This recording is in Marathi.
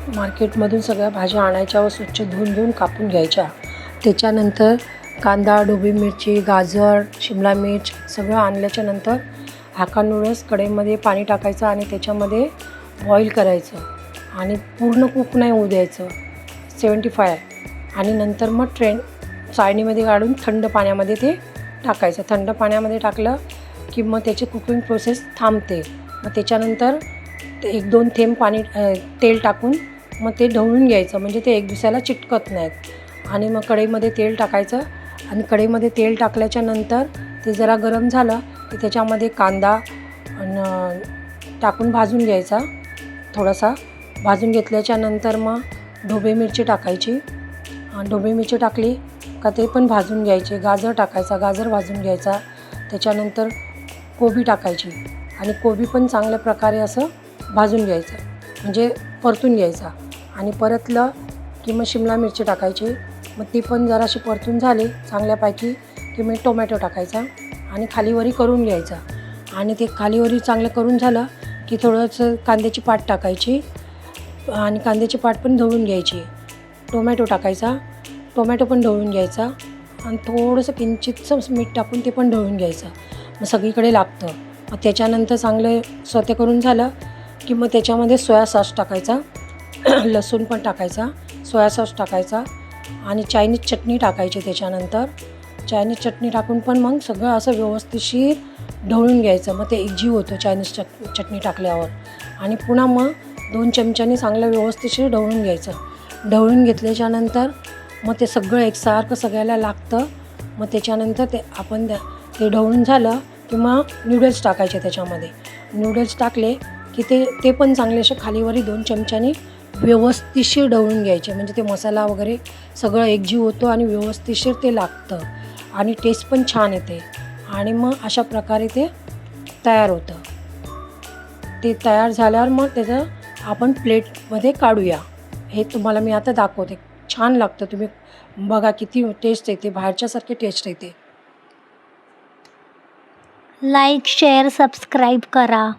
मार्केटमधून सगळ्या भाज्या आणायच्या व स्वच्छ धुवून कापून घ्यायच्या. त्याच्यानंतर कांदा, ढोबळी मिरची, गाजर, शिमला मिर्च सगळं आणल्याच्या नंतर हाका नूडल्स कढईमध्ये पाणी टाकायचं आणि त्याच्यामध्ये बॉईल करायचं आणि पूर्ण कुक नाही होऊ द्यायचं 75. आणि नंतर मग चाळणीमध्ये काढून थंड पाण्यामध्ये ते टाकायचं. थंड पाण्यामध्ये टाकलं की मग त्याची कुकिंग प्रोसेस थांबते. मग त्याच्यानंतर ते 1-2 थेंब तेल टाकून मग ते ढवळून घ्यायचं, म्हणजे ते एक दुसऱ्याला चिटकत नाहीत. आणि मग कढईमध्ये तेल टाकायचं आणि कढईमध्ये तेल टाकल्याच्या नंतर ते जरा गरम झालं की त्याच्यामध्ये कांदा टाकून भाजून घ्यायचा. थोडासा भाजून घेतल्याच्या नंतर मग ढोबळी मिरची टाकायची. ढोबळी मिरची टाकली का ते पण भाजून घ्यायचे. गाजर टाकायचा, गाजर भाजून घ्यायचा. त्याच्यानंतर कोबी टाकायची आणि कोबी पण चांगल्या प्रकारे असं भाजून घ्यायचं, म्हणजे परतून घ्यायचा. आणि परतलं की मग शिमला मिरची टाकायची. मग ती पण जराशी परतून झाली चांगल्यापैकी की मग टोमॅटो टाकायचा आणि खालीवरी करून घ्यायचा. आणि ते खालीवरी चांगलं करून झालं की थोडंसं कांद्याची पात टाकायची आणि कांद्याची पात पण ढवळून घ्यायची. टोमॅटो टाकायचा, टोमॅटो पण ढवळून घ्यायचा आणि थोडंसं किंचितचं मीठ टाकून ते पण ढवळून घ्यायचं. मग सगळीकडे लागतं. मग त्याच्यानंतर चांगलं स्वते करून झालं की मग त्याच्यामध्ये सोया सॉस टाकायचा, लसूण पण टाकायचा, सोया सॉस टाकायचा आणि चायनीज चटणी टाकायची. त्याच्यानंतर चायनीज चटणी टाकून पण मग सगळं असं व्यवस्थितशीर ढवळून घ्यायचं. मग ते एकजीव होतं चायनीज चटणी टाकल्यावर. आणि पुन्हा मग 2 चमच्यानी चांगलं व्यवस्थितशीर ढवळून घ्यायचं. ढवळून घेतल्याच्यानंतर मग ते सगळं एकसारखं सगळ्याला लागतं. मग त्याच्यानंतर ते ढवळून झालं की मग नूडल्स टाकायचे त्याच्यामध्ये. नूडल्स टाकले की ते पण चांगले असे खालीवरी 2 चमच्यानी व्यवस्थितशीर ढवळून घ्यायचे, म्हणजे ते मसाला वगैरे सगळं एकजीव होतो आणि व्यवस्थितशीर ते लागतं आणि टेस्ट पण छान येते. आणि मग अशा प्रकारे ते तयार होतं. ते तयार झाल्यावर मग त्याचं आपण प्लेटमध्ये काढूया. हे तुम्हाला मी आता दाखवते. छान लागतं, तुम्ही बघा किती टेस्ट येते, बाहेरच्यासारखी टेस्ट येते. लाईक, शेअर, सबस्क्राईब करा.